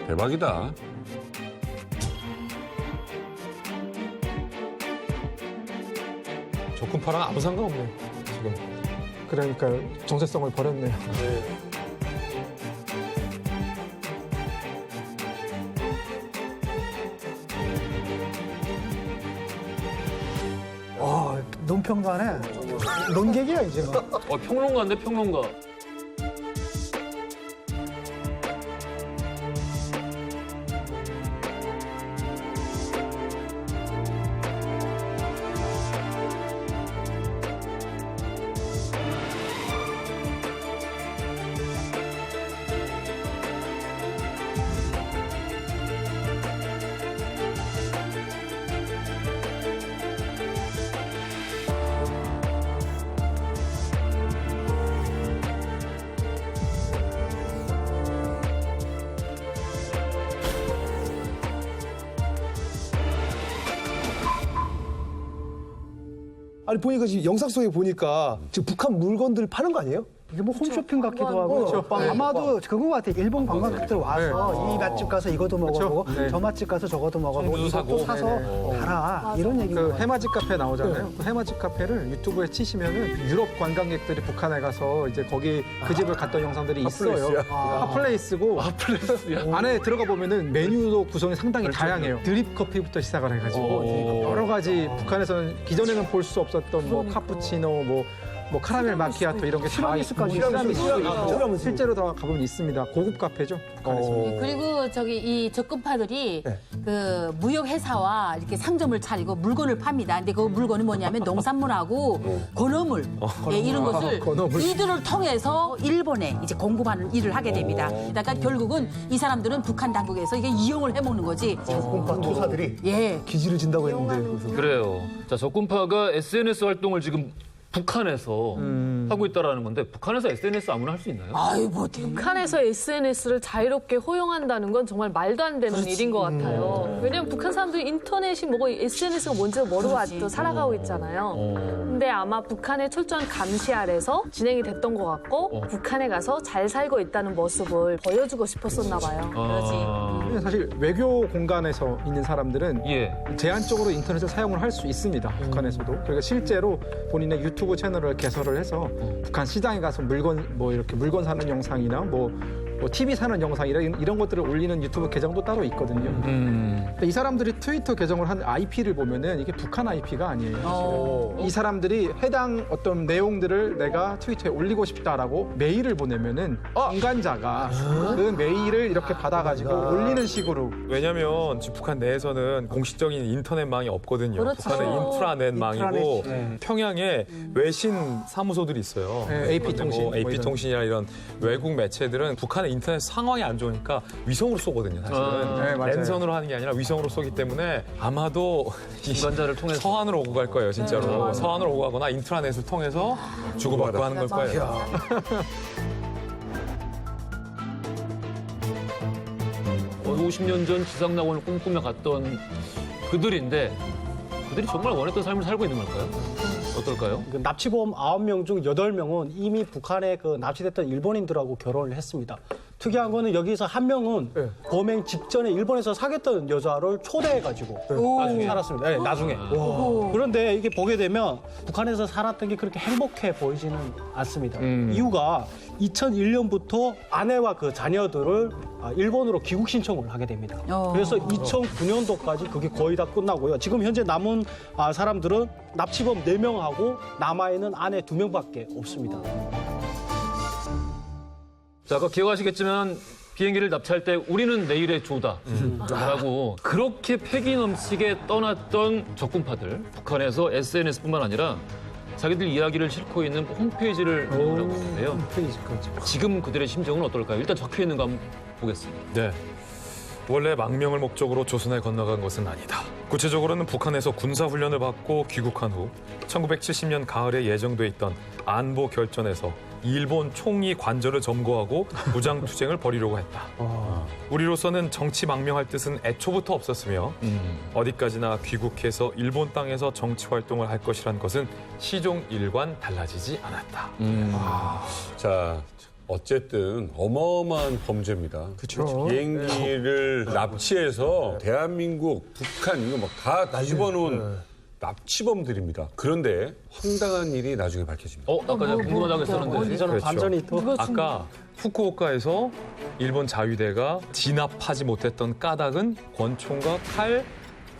대박이다. 적군파랑 아무 상관없네요. 지금. 그러니까 정체성을 버렸네요. 논평가네. 논객이야 이제. 평론가인데 평론가. 아니 보니까 지금 영상 속에 보니까 지금 북한 물건들 파는 거 아니에요? 이게 뭐 홈쇼핑 같기도 하고 아마도 그거 같아. 일본 관광객들 와서 이 맛집 가서 이것도 먹어보고 저 맛집 가서 저것도 먹어보고 이것도 사서 가라 이런 얘기. 그 해맞이 카페 나오잖아요. 그 해맞이 카페를 유튜브에 치시면은 유럽 관광객들이 북한에 가서 이제 거기 그 집을 갔던 영상들이 있어요. 핫플레이스고 안에 들어가 보면은 메뉴도 구성이 상당히 다양해요. 드립 커피부터 시작을 해가지고 여러 가지 북한에서는 기존에는 볼 수 없었던 뭐 카푸치노 뭐 뭐 카라멜 마키아토 이런 게 티라미수까지 티라미수 실제로 다 가보면 있습니다. 고급 카페죠. 북한에서. 그리고 저기 이 적금파들이 그 무역 회사와 이렇게 상점을 차리고 물건을 팝니다. 근데 그 물건이 뭐냐면 농산물하고 건어물 이런 것을 이들을 통해서 일본에 이제 공급하는 일을 하게 됩니다. 그러니까 결국은 이 사람들은 북한 당국에서 이게 이용을 해먹는 거지. 적금파 투사들이 기지를 진다고 했는데. 그래요. 자, 적군파가 SNS 활동을 지금 북한에서 하고 있다라는 건데 북한에서 SNS 아무나 할 수 있나요? 아유, 뭐 북한에서 SNS를 자유롭게 허용한다는 건 정말 말도 안 되는 일인 것 같아요. 왜냐면 북한 사람들이 인터넷이 뭐고 SNS가 뭔지도 모르고 아직도 살아가고 있잖아요. 근데 아마 북한의 철저한 감시 아래서 진행이 됐던 것 같고 북한에 가서 잘 살고 있다는 모습을 보여주고 싶었었나 봐요. 그러지. 사실 외교 공간에서 있는 사람들은 제한적으로 인터넷을 사용을 할 수 있습니다. 북한에서도. 그러니까 실제로 본인의 유튜브 채널을 개설을 해서 북한 시장에 가서 물건 사는 영상이나 뭐 TV 사는 영상 이런 것들을 올리는 유튜브 계정도 따로 있거든요. 이 사람들이 트위터 계정을 한 IP를 보면은 이게 북한 IP가 아니에요. 사실은. 이 사람들이 해당 어떤 내용들을 내가 트위터에 올리고 싶다라고 메일을 보내면은 중간자가 그 메일을 이렇게 받아가지고 올리는 식으로. 왜냐면 지금 북한 내에서는 공식적인 인터넷망이 없거든요. 그렇죠. 북한은 인트라넷망이고 평양에 외신 사무소들이 있어요. AP통신. AP통신이나 이런 외국 매체들은 북한의 인터넷 상황이 안 좋으니까 위성으로 쏘거든요. 사실은 랜선으로 하는 게 아니라 위성으로 쏘기 때문에 아마도 중간자를 통해서 서한으로 오고 갈 거예요. 진짜로. 서한으로 오고 가거나 인트라넷을 통해서 주고받고 하는 걸 거예요. 50년 전 지상낙원을 꿈꾸며 갔던 그들인데 그들이 정말 원했던 삶을 살고 있는 걸까요? 어떨까요? 그 납치범 9명 중 8명은 이미 북한에 그 납치됐던 일본인들하고 결혼을 했습니다. 특이한 거는 여기서 한 명은 범행 직전에 일본에서 사귀었던 여자를 초대해가지고 살았습니다. 네, 나중에. 그런데 이게 보게 되면 북한에서 살았던 게 그렇게 행복해 보이지는 않습니다. 이유가 2001년부터 아내와 그 자녀들을 일본으로 귀국 신청을 하게 됩니다. 그래서 2009년도까지 그게 거의 다 끝나고요. 지금 현재 남은 사람들은 납치범 4명하고 남아있는 아내 2명밖에 없습니다. 자, 아까 기억하시겠지만 비행기를 납치할 때 우리는 내일의 조다 라고 그렇게 패기 넘치게 떠났던 적군파들 북한에서 SNS뿐만 아니라 자기들 이야기를 싣고 있는 홈페이지를 운영하고 있는데요. 지금 그들의 심정은 어떨까요? 일단 적혀 있는 거 한번 보겠습니다. 네. 원래 망명을 목적으로 조선에 건너간 것은 아니다. 구체적으로는 북한에서 군사훈련을 받고 귀국한 후 1970년 가을에 예정돼 있던 안보 결전에서 일본 총리 관저를 점거하고 무장투쟁을 벌이려고 했다. 우리로서는 정치 망명할 뜻은 애초부터 없었으며 어디까지나 귀국해서 일본 땅에서 정치 활동을 할 것이란 것은 시종 일관 달라지지 않았다. 자, 어쨌든 어마어마한 범죄입니다. 그렇죠. 비행기를 납치해서 대한민국, 북한 이거 막 다 뒤집어놓은 납치범들입니다. 그런데 황당한 일이 나중에 밝혀집니다. 아까 제가 궁금하다고 했었는데. 저는 반전이 또. 아까 후쿠오카에서 일본 자위대가 진압하지 못했던 까닭은 권총과 칼,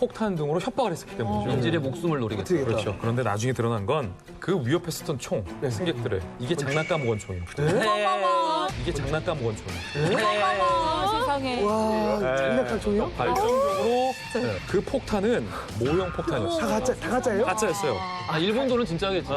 폭탄 등으로 협박을 했었기 때문이죠. 인질의 목숨을 노리겠죠. 그렇죠. 그런데 나중에 드러난 건 그 위협했었던 총, 승객들의 이게 장난감 권총이에요. 이게 장난감 권총이에요. 세상에. 와, 장난감 총이요? 발전적으로 그 폭탄은 모형 폭탄이었어요. 다 가짜예요? 가짜였어요. 일본도는 진짜겠지.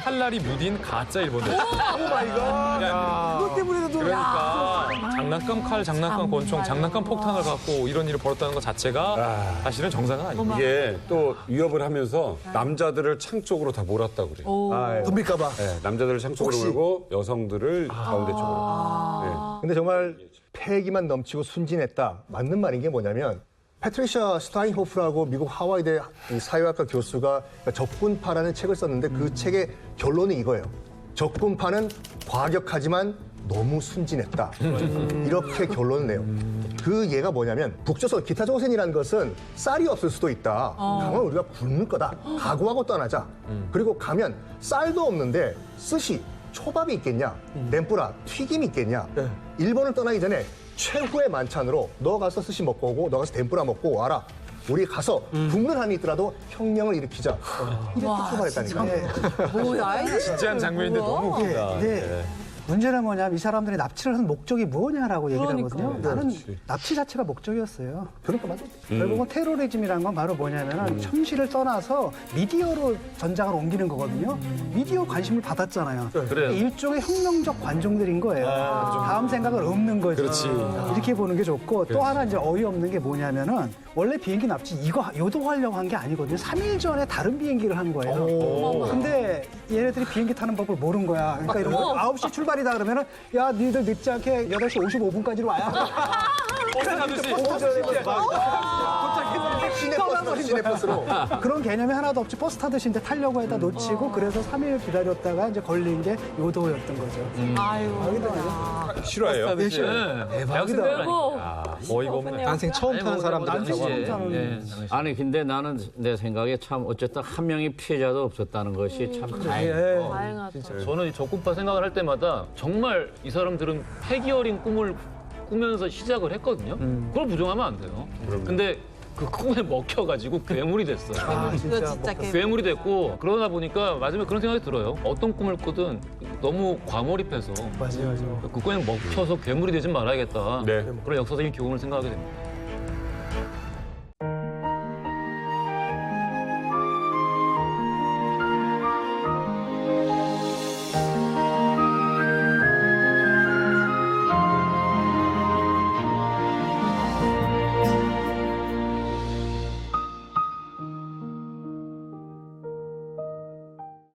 칼날이 무딘 가짜 일본들. 오 마이 갓. 그것 때문에도 그러니까 장난감 칼, 장난감 권총, 장난감 폭탄을 갖고 이런 일을 벌였다는 것 자체가 사실은 정상은 아니에요. 이게 또 위협을 하면서 남자들을 창 쪽으로 다 몰았다고 그래요. 덤빌까봐. 네, 남자들을 창 쪽으로 몰고 여성들을 가운데 쪽으로. 근데 정말 패기만 넘치고 순진했다. 맞는 말인 게 뭐냐면 패트리샤 스타인호프라고 미국 하와이대 사회학과 교수가 적군파라는 책을 썼는데 그 책의 결론이 이거예요. 적군파는 과격하지만 너무 순진했다. 이렇게 결론을 내요. 그 예가 뭐냐면 북조선, 기타조선이라는 것은 쌀이 없을 수도 있다. 가면 우리가 굶을 거다. 각오하고 떠나자. 그리고 가면 쌀도 없는데 스시, 초밥이 있겠냐? 덴뿌라, 튀김이 있겠냐? 일본을 떠나기 전에 최후의 만찬으로 너 가서 스시 먹고 오고 너 가서 덴뿌라 먹고 와라. 우리 가서 붙는 한이 있더라도 혁명을 일으키자. 이렇게 출발했다니까. 뭐야 이거 진지한 장면인데 너무 웃기다. 네. 문제는 뭐냐면 이 사람들이 납치를 한 목적이 뭐냐라고 얘기를 하거든요. 나는 납치 자체가 목적이었어요. 그러니까 맞아. 결국은 테러리즘이라는 건 바로 뭐냐면은 현실을 떠나서 미디어로 전장을 옮기는 거거든요. 미디어 관심을 받았잖아요. 그래요. 일종의 혁명적 관종들인 거예요. 다음 생각을 없는 거죠. 그렇지. 이렇게 보는 게 좋고 또 하나 이제 어이없는 게 뭐냐면은 원래 비행기 납치 이거 요도하려고 한 게 아니거든요. 3일 전에 다른 비행기를 한 거예요. 근데 얘네들이 비행기 타는 법을 모른 거야. 그러니까 이런 거 9시 출발이다 그러면은 야 니들 늦지 않게 8시 55분까지로 와야 시내버스로. 그런 개념이 하나도 없이 버스 타듯이 이제 타려고 해다 놓치고 그래서 3일 기다렸다가 이제 걸린 게 요도였던 거죠. 아유. 싫어해요? 네, 싫어요. 대박이다. 어이가 없네. 난생 처음 타는 사람들. 아니 근데 나는 내 생각에 참 어쨌든 한 명의 피해자도 없었다는 것이 참 다행이고. 다행하다. 저는 이 적군파 생각을 할 때마다 정말 이 사람들은 패기 어린 꿈을 꾸면서 시작을 했거든요. 그걸 부정하면 안 돼요. 근데 그 꿈에 먹혀가지고 괴물이 됐어요. 이거 진짜 괴물이 됐고 그러다 보니까 마지막에 그런 생각이 들어요. 어떤 꿈을 꾸든 너무 과몰입해서 맞아요. 그 꿈에 먹혀서 괴물이 되지 말아야겠다. 네. 그런 역사적인 교훈을 생각하게 됩니다.